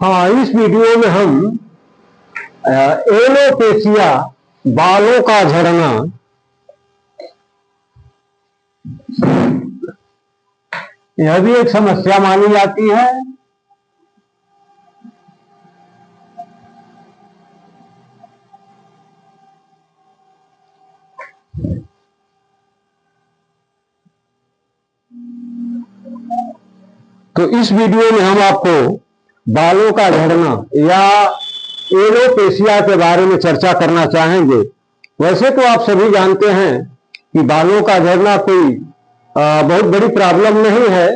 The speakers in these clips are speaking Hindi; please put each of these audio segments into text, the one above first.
हाँ, इस वीडियो में हम एलोपेशिया, बालों का झड़ना, यह भी एक समस्या मानी जाती है। तो इस वीडियो में हम आपको बालों का झड़ना या एलोपेशिया के बारे में चर्चा करना चाहेंगे। वैसे तो आप सभी जानते हैं कि बालों का झड़ना कोई बहुत बड़ी प्रॉब्लम नहीं है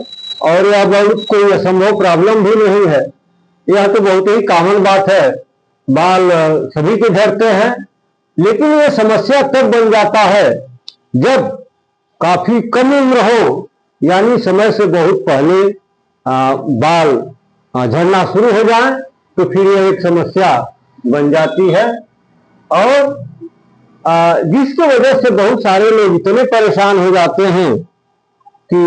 और यह बहुत कोई असंभव प्रॉब्लम भी नहीं है। यह तो बहुत ही कॉमन बात है, बाल सभी के झड़ते हैं। लेकिन यह समस्या तब बन जाता है जब काफी कम उम्र हो, यानी समय से बहुत पहले बाल झड़ना शुरू हो जाए तो फिर यह एक समस्या बन जाती है और जिसकी वजह से बहुत सारे लोग इतने परेशान हो जाते हैं कि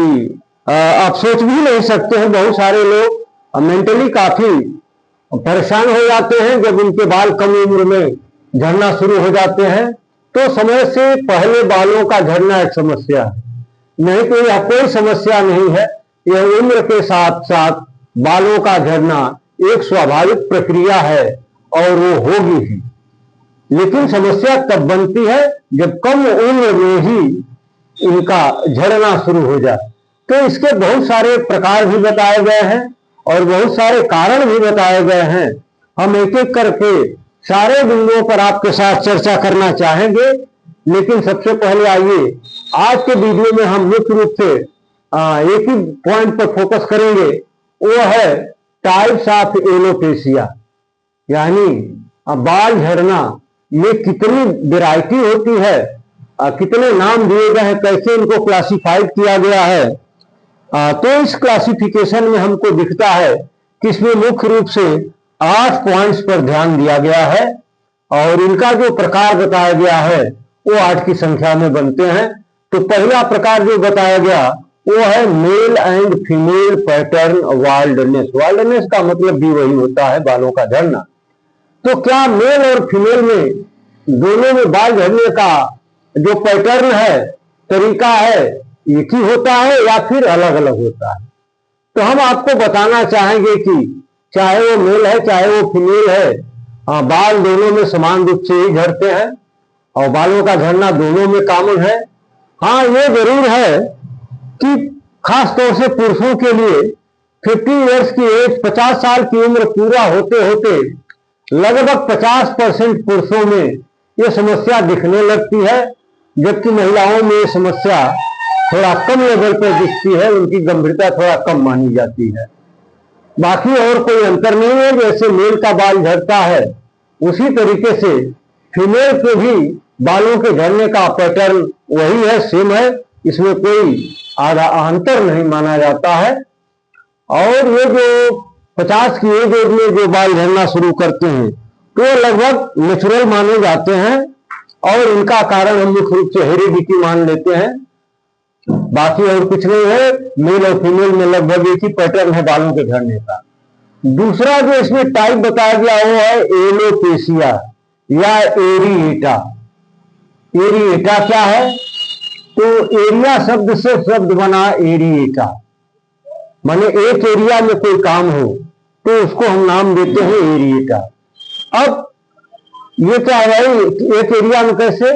आप सोच भी नहीं सकते हैं। बहुत सारे लोग मेंटली काफी परेशान हो जाते हैं जब उनके बाल कम उम्र में झड़ना शुरू हो जाते हैं। तो समय से पहले बालों का झड़ना एक समस्या है, नहीं तो यह कोई समस्या नहीं है। यह उम्र के साथ साथ बालों का झड़ना एक स्वाभाविक प्रक्रिया है और वो होगी ही। लेकिन समस्या तब बनती है जब कम उम्र में ही इनका झड़ना शुरू हो जाए। तो इसके बहुत सारे प्रकार भी बताए गए हैं और बहुत सारे कारण भी बताए गए हैं। हम एक एक करके सारे बिंदुओं पर आपके साथ चर्चा करना चाहेंगे। लेकिन सबसे पहले आइए, आज के वीडियो में हम मुख्य रूप से एक ही पॉइंट पर फोकस करेंगे, वो है टाइप्स ऑफ एलोपेशिया, यानी बाल झड़ना। ये कितनी वैरायटी होती है, कितने नाम दिए गए हैं, कैसे इनको क्लासिफाइड किया गया है। तो इस क्लासिफिकेशन में हमको दिखता है कि इसमें मुख्य रूप से 8 पॉइंट्स पर ध्यान दिया गया है और इनका जो प्रकार बताया गया है वो 8 की संख्या में बनते हैं। तो पहला प्रकार जो बताया गया वो है मेल एंड फीमेल पैटर्न वाल्डनेस। वाल्डनेस का मतलब भी वही होता है, बालों का झड़ना। तो क्या मेल और फीमेल में दोनों में बाल झड़ने का जो पैटर्न है, तरीका है, एक ही होता है या फिर अलग अलग होता है? तो हम आपको बताना चाहेंगे कि चाहे वो मेल है चाहे वो फीमेल है, बाल दोनों में समान रूप से ही झड़ते हैं और बालों का झड़ना दोनों में कॉमन है। हाँ, ये जरूर है कि खास तौर से पुरुषों के लिए 50 इयर्स की एज, 50 साल की उम्र पूरा होते होते लगभग 50% पुरुषों में ये समस्या दिखने लगती है, जबकि महिलाओं में ये समस्या थोड़ा कम लेवल पर दिखती है, उनकी गंभीरता थोड़ा कम मानी जाती है। बाकी और कोई अंतर नहीं है। जैसे मेल का बाल झड़ता है उसी तरीके से फीमेल के भी बालों के झड़ने का पैटर्न वही है, सेम है। इसमें कोई आधा अंतर नहीं माना जाता है। और ये जो 50 की एज में जो बाल झड़ना शुरू करते हैं तो लगभग नेचुरल माने जाते हैं और इनका कारण हम मुख्य रूप से हेरिडिटी मान लेते हैं, बाकी और कुछ नहीं है। मेल और फीमेल में लगभग एक ही पैटर्न है बालों के झड़ने का। दूसरा जो इसमें टाइप बताया गया वो है एलोपेशिया या एरिएटा। एरिएटा क्या है? तो एरिया शब्द से शब्द बना एरिएटा, माने एक एरिया में कोई काम हो तो उसको हम नाम देते हैं एरिएटा। अब ये क्या है, एक एरिया में कैसे?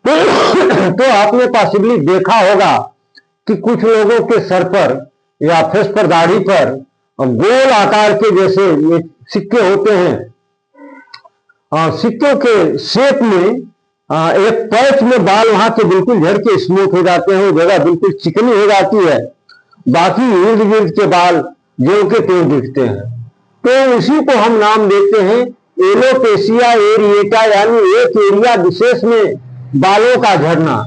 तो आपने पॉसिबली देखा होगा कि कुछ लोगों के सर पर या फेस पर, दाढ़ी पर गोल आकार के जैसे ये सिक्के होते हैं। सिक्कों के शेप में एक पैच में बाल वहां के बिल्कुल झड़ के स्मूथ हो जाते हैं, वो जगह बिल्कुल चिकनी हो जाती है, बाकी इर्द गिर्द के बाल जो के त्यों दिखते हैं। तो इसी को हम नाम देते हैं एलोपेशिया एरिएटा, यानी एक एरिया विशेष में बालों का झड़ना।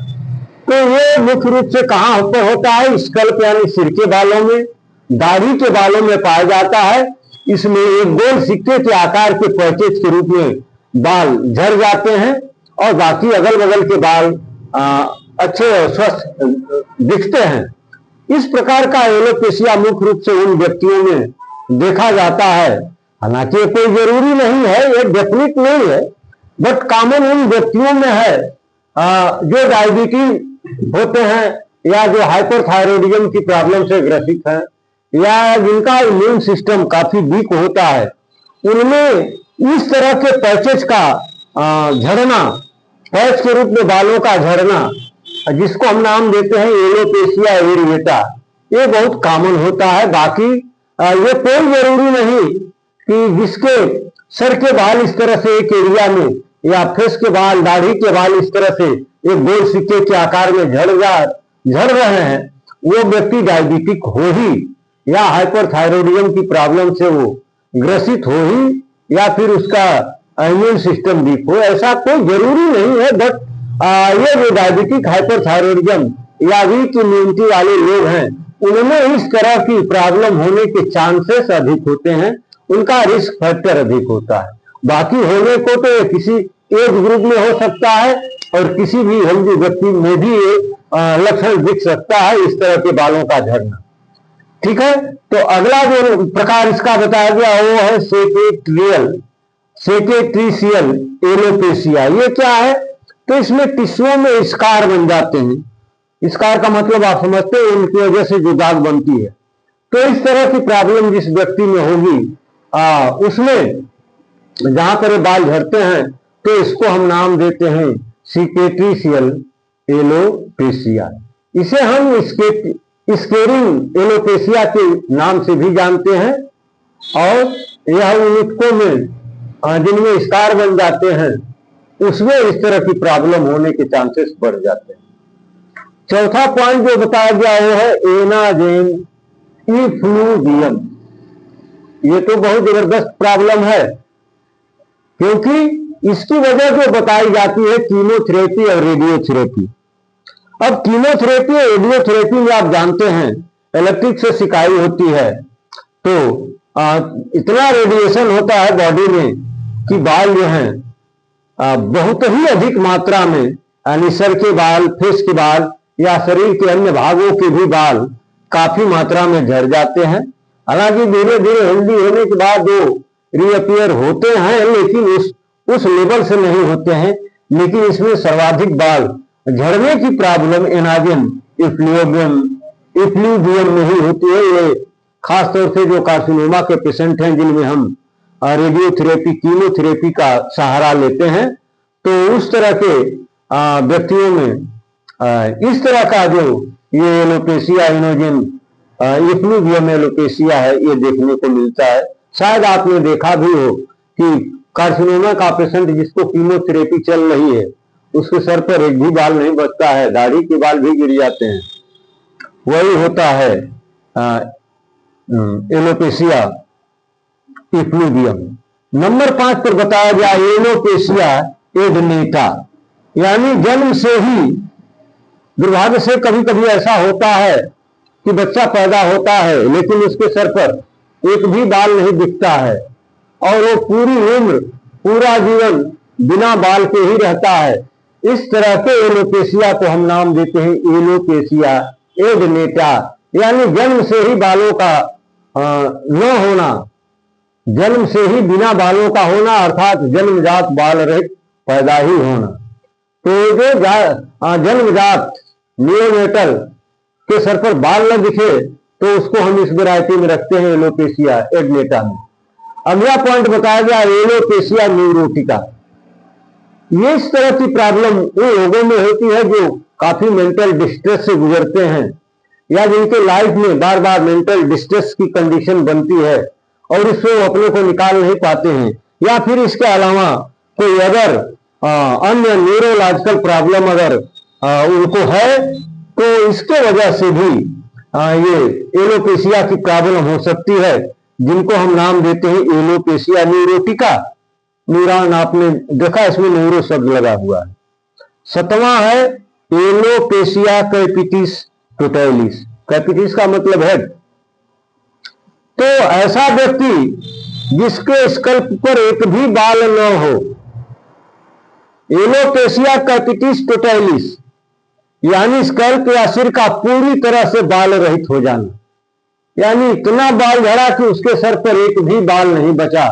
तो ये मुख्य रूप से कहां पर होता है? स्कल्प यानी सिर के बालों में, दाढ़ी के बालों में पाया जाता है। इसमें एक गोल सिक्के के आकार के पैचेज के रूप में बाल झड़ जाते हैं और बाकी अगल बगल के बाल अच्छे और स्वस्थ दिखते हैं। इस प्रकार का एलोपेशिया मुख्य रूप से उन व्यक्तियों में देखा जाता है। हालांकि कोई जरूरी नहीं है, ये डेफिनेट नहीं है, बट कॉमन उन व्यक्तियों में है जो डायबिटीज होते हैं या जो हाइपरथायरॉयडिज्म की प्रॉब्लम से ग्रसित हैं या जिनका इम्यून सिस्टम काफी वीक होता है, उनमें इस तरह के पैचेज का झड़ना, पैच के रूप में बालों का झड़ना, जिसको हम नाम देते हैं एलोपेशिया एरिएटा, ये बहुत कॉमन होता है। बाकी ये कोई जरूरी नहीं कि जिसके सर के बाल इस तरह से एक एरिया में या फेस के बाल, दाढ़ी के बाल इस तरह से एक गोल सिक्के के आकार में झड़ रहे हैं, वो व्यक्ति डायबिटिक हो ही या हाइपरथायरॉयडिज्म की प्रॉब्लम से वो ग्रसित हो ही या फिर उसका इम्यून सिस्टम वीक हो, ऐसा कोई जरूरी नहीं है। बट ये जो डायबिटिक हाइपरथायरॉयडिज्म या वीक इम्यूनिटी वाले लोग हैं, उनमें इस तरह की प्रॉब्लम होने के चांसेस अधिक होते हैं, उनका रिस्क फैक्टर अधिक होता है। बाकी होने को तो किसी एज ग्रुप में हो सकता है और किसी भी हेल्दी व्यक्ति में भी लक्षण दिख सकता है इस तरह के बालों का झड़ना। ठीक है, तो अगला जो प्रकार इसका बताया गया वो है सेकेट्रीशियल एलोपेशिया। ये क्या है? तो इसमें टिश्यूओं में स्कार बन जाते हैं। स्कार का मतलब आप समझते हैं, उनकी वजह से जो दाग बनती है। तो इस तरह की प्रॉब्लम जिस व्यक्ति में होगी उसमें जहां पर बाल झड़ते हैं, तो इसको हम नाम देते हैं सिकेट्रीशियल एलोपेशिया। इसे हम स्केरिंग एलोपेशिया के नाम से भी जानते हैं। और यह ऊतकों में जिनमें स्कार बन जाते हैं, उसमें इस तरह की प्रॉब्लम होने के चांसेस बढ़ जाते हैं। चौथा पॉइंट जो बताया गया वो है एनाजेन इफ्लूवियम। ये तो बहुत जबरदस्त प्रॉब्लम है, क्योंकि इसकी वजह जो बताई जाती है कीमोथेरेपी और रेडियोथेरेपी। अब कीमोथेरेपी और रेडियोथेरेपी में आप जानते हैं इलेक्ट्रिक से सिकाई होती है, तो इतना रेडिएशन होता है बॉडी में कि बाल जो हैं बहुत ही अधिक मात्रा में, यानी सर के बाल, फेस के बाल या शरीर के अन्य भागों के भी बाल काफी मात्रा में झड़ जाते हैं। हालांकि धीरे धीरे हेल्दी होने के बाद वो रीअपियर होते हैं, लेकिन उस लेवल से नहीं होते हैं। लेकिन इसमें सर्वाधिक बाल झड़ने की प्रॉब्लम एनाजेन इफ्लूवियम में ही होती है। ये खासतौर से जो कार्सिनोमा के पेशेंट हैं, जिनमें हम रेडियोथेरेपी, कीमोथेरेपी का सहारा लेते हैं, तो उस तरह के व्यक्तियों में इस तरह का जो ये एलोपेशिया एनाजेन इफ्लूवियम एलोपेशिया है, ये देखने को मिलता है। शायद आपने देखा भी हो कि कार्सिनोमा का पेशेंट जिसको कीमोथेरेपी चल रही है, उसके सर पर एक भी बाल नहीं बचता है, दाढ़ी के बाल भी गिर जाते हैं। वही होता है एलोपेशिया इफ्लूवियम। नंबर 5 पर बताया गया एलोपेशिया एडनेटा, यानी जन्म से ही, दुर्भाग्य से कभी कभी ऐसा होता है कि बच्चा पैदा होता है लेकिन उसके सर पर एक भी बाल नहीं दिखता है और वो पूरी उम्र, पूरा जीवन बिना बाल के ही रहता है। इस तरह के एलोपेशिया को हम नाम देते हैं एलोपेशिया एडनेटा, यानी जन्म से ही बालों का न होना, जन्म से ही बिना बालों का होना, अर्थात जन्मजात बाल रहित पैदा ही होना। तो जो जन्मजात नियोनेटल के सर पर बाल न दिखे, तो उसको हम इस वैरायटी में रखते हैं एलोपेशिया एडनेटा में। अगला पॉइंट बताया गया एलोपेशिया न्यूरोटिका। ये इस तरह की प्रॉब्लम उन लोगों में होती है जो काफी मेंटल डिस्ट्रेस से गुजरते हैं या जिनके लाइफ में बार बार मेंटल डिस्ट्रेस की कंडीशन बनती है और इससे वो अपने को निकाल नहीं पाते हैं, या फिर इसके अलावा कोई अगर अन्य न्यूरोलॉजिकल प्रॉब्लम अगर उनको है, तो इसके वजह से भी ये एलोपेशिया की प्रॉब्लम हो सकती है, जिनको हम नाम देते हैं एलोपेशिया न्यूरोटिका। न्यूरॉन आपने देखा, इसमें न्यूरो शब्द लगा हुआ है। 7वां है एलोपेशिया कैपिटिस टोटैलिस। कैपिटिस का मतलब हेड। तो ऐसा व्यक्ति जिसके स्कल्प पर एक भी बाल न हो, एलोपेशिया कैपिटिस टोटैलिस, यानी स्कल्प या सिर का पूरी तरह से बाल रहित हो जाना, यानी इतना बाल झड़ा कि उसके सर पर एक भी बाल नहीं बचा,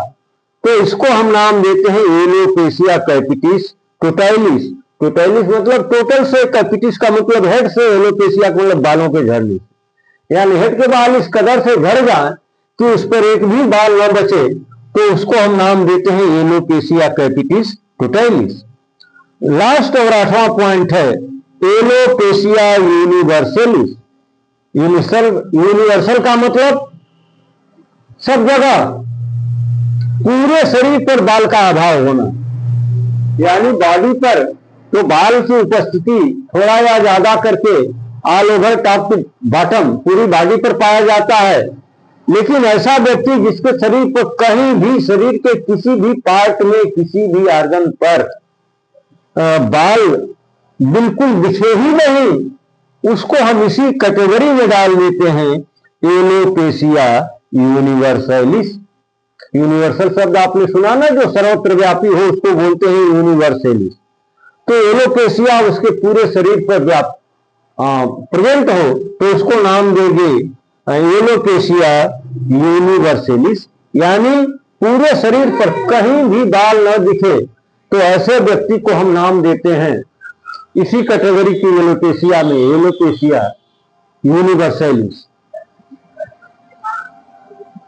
तो इसको हम नाम देते हैं एलोपेशिया कैपिटिस टोटैलिस। टोटैलिस मतलब टोटल से, कैपिटिस का मतलब हेड से, एलोपेशिया का मतलब बालों के झड़ने। यानी हेड के बाल इस कदर से झड़ जाए कि उस पर एक भी बाल न बचे, तो उसको हम नाम देते हैं एलोपेशिया कैपिटिस टोटैलिस। लास्ट और 8वां पॉइंट है एलोपेशिया यूनिवर्सलिस। यूनिवर्सल का मतलब सब जगह, पूरे शरीर पर बाल का अभाव होना, यानी बॉडी पर तो बाल की उपस्थिति थोड़ा या ज्यादा करके all over top to bottom पूरी बॉडी पर पाया जाता है, लेकिन ऐसा व्यक्ति जिसके शरीर पर कहीं भी, शरीर के किसी भी पार्ट में, किसी भी ऑर्गन पर बाल बिल्कुल दिखे ही नहीं, उसको हम इसी कैटेगरी में डाल देते हैं एलोपेशिया यूनिवर्सलिस। यूनिवर्सल शब्द आपने सुना ना, जो सर्वत्र व्यापी हो उसको बोलते हैं यूनिवर्सलिस। तो एलोपेशिया उसके पूरे शरीर पर प्रेजेंट हो तो उसको नाम देंगे एलोपेशिया यूनिवर्सलिस, यानी पूरे शरीर पर कहीं भी बाल न दिखे तो ऐसे व्यक्ति को हम नाम देते हैं इसी कैटेगरी की एलोपेशिया में, एलोपेशिया यूनिवर्सलिस।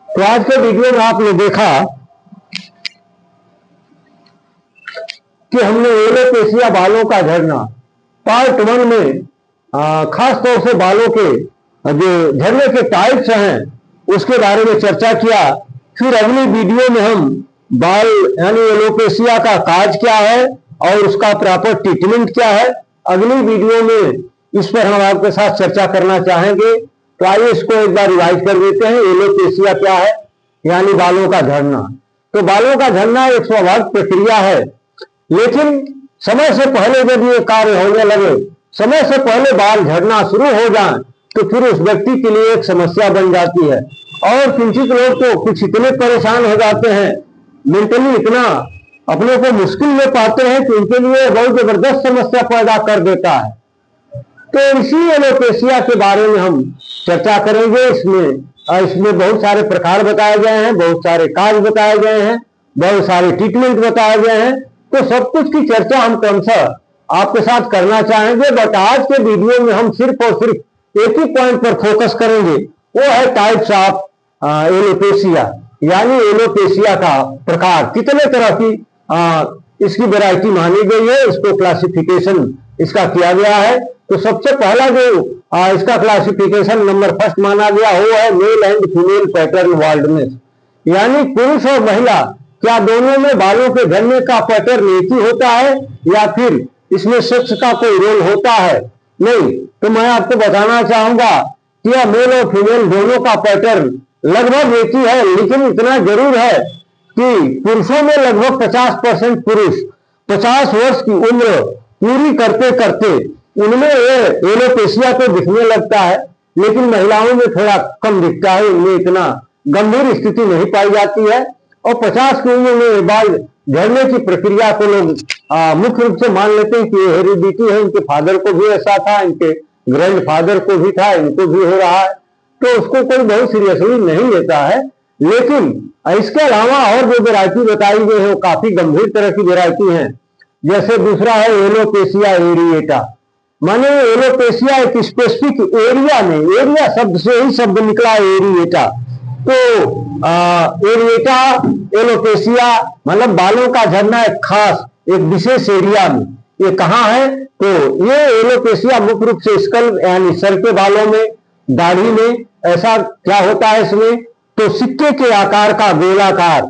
तो आज के वीडियो में आपने देखा कि हमने एलोपेशिया बालों का झड़ना पार्ट 1 में खास तौर से बालों के जो झड़ने के टाइप्स हैं उसके बारे में चर्चा किया। फिर अगली वीडियो में हम बाल यानी एलोपेशिया का काज क्या है और उसका प्रॉपर ट्रीटमेंट क्या है, अगली वीडियो में इस पर हम आपके साथ चर्चा करना चाहेंगे। तो आइए इसको एक बार रिवाइज कर देते हैं। एलोपेशिया क्या है, यानी बालों का झड़ना। तो बालों का झड़ना एक स्वाभाविक प्रक्रिया है, लेकिन समय से पहले जब ये कार्य होने लगे, समय से पहले बाल झड़ना शुरू हो जाए तो फिर उस व्यक्ति के लिए एक समस्या बन जाती है। और किंचित लोग तो कुछ इतने परेशान हो जाते हैं, मेंटली इतना अपने को मुश्किल में पाते हैं कि उनके लिए बहुत जबरदस्त समस्या पैदा कर देता है। तो इसी एलोपेशिया के बारे में हम चर्चा करेंगे। इसमें बहुत सारे प्रकार बताए गए हैं, बहुत सारे काज बताए गए हैं, बहुत सारे ट्रीटमेंट बताए गए हैं। तो सब कुछ की चर्चा हम क्रमशः आपके साथ करना चाहेंगे, बट आज के वीडियो में हम सिर्फ और सिर्फ एक ही पॉइंट पर फोकस करेंगे, वो है टाइप्स ऑफ एलोपेशिया, यानी एलोपेशिया का प्रकार, कितने तरह की इसकी वैरायटी मानी गई है, इसको क्लासिफिकेशन इसका किया गया है। तो सबसे पहला जो इसका क्लासिफिकेशन नंबर फर्स्ट माना गया वो है मेल एंड फीमेल पैटर्न वाल्डनेस, यानी पुरुष और महिला क्या दोनों में बालों के झड़ने का पैटर्न एक ही होता है या फिर इसमें सेक्स का कोई रोल होता है? नहीं। तो मैं आपको बताना चाहूंगा कि यह मेल और फीमेल दोनों का पैटर्न लगभग एक ही है, लेकिन इतना जरूर है कि पुरुषों में लगभग 50% पुरुष 50 वर्ष की उम्र पूरी करते करते उनमें एलोपेशिया तो दिखने लगता है, लेकिन महिलाओं में थोड़ा कम दिखता है, उनमें इतना गंभीर स्थिति नहीं पाई जाती है। और 50 की उम्र में बाल झड़ने की प्रक्रिया को लोग मुख्य रूप से मान लेते हैं कि ये हेरिडिटी है, इनके फादर को भी ऐसा था, इनके ग्रैंड फादर को भी था, इनको भी हो रहा है, तो उसको कोई बहुत सीरियसली नहीं लेता है। लेकिन इसके अलावा और जो वेरायटी बताई गई है वो काफी गंभीर तरह की वेरायटी है। जैसे दूसरा है एलोपेशिया एरिएटा, माने एलोपेशिया एक स्पेसिफिक एरिया में, एरिया शब्द से ही शब्द निकला एरिएटा। तो एरिएटा एलोपेशिया मतलब बालों का झड़ना एक खास एक विशेष एरिया में, ये कहाँ है? तो ये एलोपेशिया मुख्य रूप से स्कल यानी सर के बालों में, दाढ़ी में। ऐसा क्या होता है इसमें? तो सिक्के के आकार का गोलाकार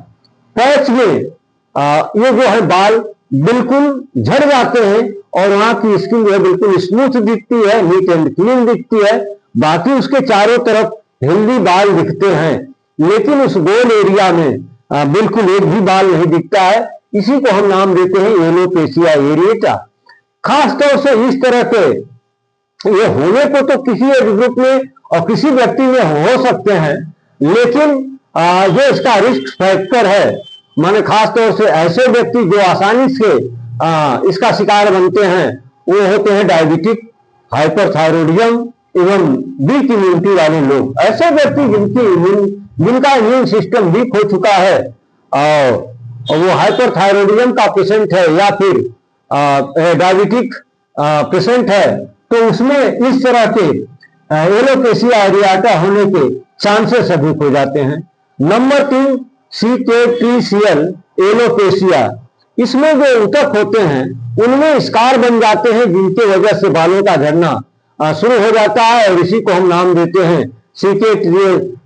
पैच में ये जो है बाल बिल्कुल झड़ जाते हैं और वहां की स्किन जो है बिल्कुल स्मूथ दिखती है, नीट एंड क्लीन दिखती है, बाकी उसके चारों तरफ हेल्दी बाल दिखते हैं, लेकिन उस गोल एरिया में बिल्कुल एक भी बाल नहीं दिखता है। इसी को हम नाम देते हैं एलोपेशिया एरिएटा। खास तौर से इस तरह के ये होने को तो किसी एज ग्रुप में और किसी व्यक्ति में हो सकते हैं, लेकिन जो इसका रिस्क फैक्टर है, माने खास तौर से ऐसे व्यक्ति जो आसानी से इसका शिकार बनते हैं वो होते हैं डायबिटिक, हाइपरथायरॉयडिज्म, एवं वीक इम्यूनिटी वाले लोग, ऐसे व्यक्ति जिनका इम्यून सिस्टम वीक हो चुका है और वो हाइपरथायरॉयडिज्म का पेशेंट है या फिर डायबिटिक पेशेंट है, तो उसमें इस तरह के एलोपेशिया एरियाटा होने के चांसेस अधिक हो जाते हैं। Number 3, cicatricial alopecia. इसमें जो ऊतक होते हैं उनमें स्कार बन जाते हैं, जिनके वजह से बालों का झड़ना शुरू हो जाता है, और इसी को हम नाम देते हैं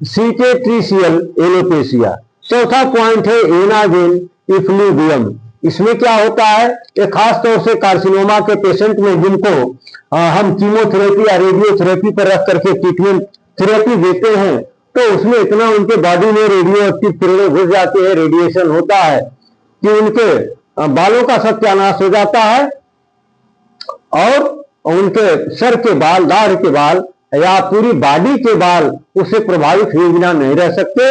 सिकेट्रीशियल एलोपेशिया। चौथा पॉइंट है एनाजेन इफ्लूवियम। इसमें क्या होता है, एक खास तौर से कार्सिनोमा के पेशेंट में जिनको हम कीमोथेरेपी या रेडियोथेरेपी पर रख करके ट्रीटमेंट थेरेपी देते हैं, तो उसमें इतना उनके बॉडी में रेडियो एक्टिव किरणें घुस जाती है, रेडिएशन होता है कि उनके बालों का सत्यानाश हो जाता है और उनके सर के बाल, दाढ़ के बाल या पूरी बॉडी के बाल उससे प्रभावित हुए बिना नहीं रह सकते,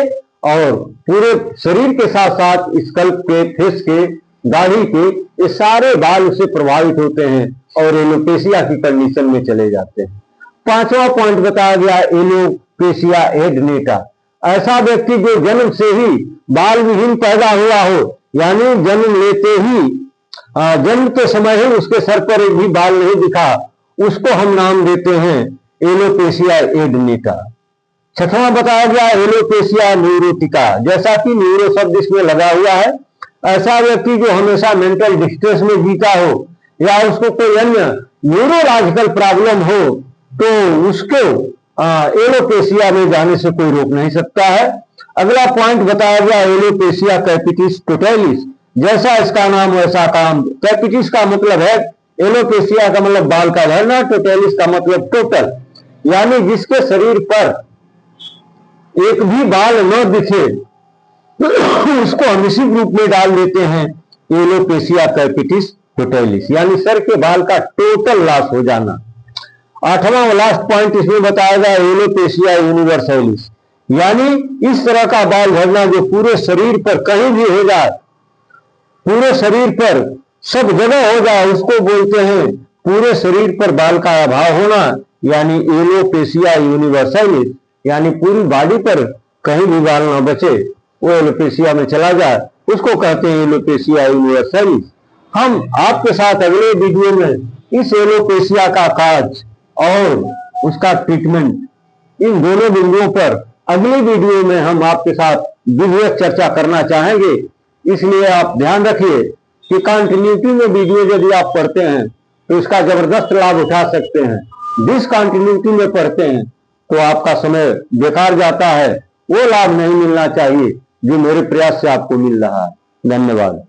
और पूरे शरीर के साथ साथ स्कल्प के, फेस के, दाढ़ी के, ये सारे बाल उससे प्रभावित होते हैं और एलोपेशिया की कंडीशन में चले जाते हैं। 5वां पॉइंट बताया गया एलोपेशिया एडनेटा। ऐसा व्यक्ति जो जन्म से ही बाल विहीन पैदा हुआ हो, यानी जन्म लेते ही जन्म के समय ही उसके सर पर एक भी बाल नहीं दिखा, उसको हम नाम देते हैं एलोपेशिया एडनेटा। 6वां बताया गया एलोपेशिया न्यूरोटिका। जैसा कि न्यूरो शब्द इसमें लगा हुआ है, ऐसा व्यक्ति जो हमेशा मेंटल डिस्ट्रेस में जीता हो या उसको कोई अन्य न्यूरोलॉजिकल प्रॉब्लम हो, तो उसको एलोपेशिया में जाने से कोई रोक नहीं सकता है। अगला पॉइंट बताया गया एलोपेशिया कैपिटिस टोटैलिस। जैसा इसका नाम वैसा काम। कैपिटिस का मतलब है, एलोपेशिया का मतलब बाल का झड़ना, टोटैलिस का मतलब टोटल, यानी जिसके शरीर पर एक भी बाल न दिखे उसको हम इसी ग्रुप में डाल देते हैं एलोपेशिया कैपिटिस टोटैलिस, यानी सर के बाल का टोटल लॉस हो जाना। 8वां और लास्ट पॉइंट इसमें बताया गया एलोपेशिया यूनिवर्सैलिस, यानी इस तरह का बाल झड़ना जो पूरे शरीर पर कहीं भी हो जाए, पूरे शरीर पर सब जगह हो जाए, उसको बोलते हैं पूरे शरीर पर बाल का अभाव होना, यानी एलोपेशिया यूनिवर्सैलिस, यानी पूरी बॉडी पर कहीं भी बाल ना बचे, वो एलोपेशिया में चला जाए, उसको कहते हैं एलोपेशिया यूनिवर्सैलिस। हम आपके साथ अगले वीडियो में इस एलोपेशिया का काज और उसका ट्रीटमेंट, इन दोनों बिंदुओं पर अगली वीडियो में हम आपके साथ विधिवत चर्चा करना चाहेंगे। इसलिए आप ध्यान रखिए कि कंटिन्यूटी में वीडियो यदि आप पढ़ते हैं तो इसका जबरदस्त लाभ उठा सकते हैं। डिसकंटिन्यूटी में पढ़ते हैं तो आपका समय बेकार जाता है, वो लाभ नहीं मिलना चाहिए जो मेरे प्रयास से आपको मिल रहा है। धन्यवाद।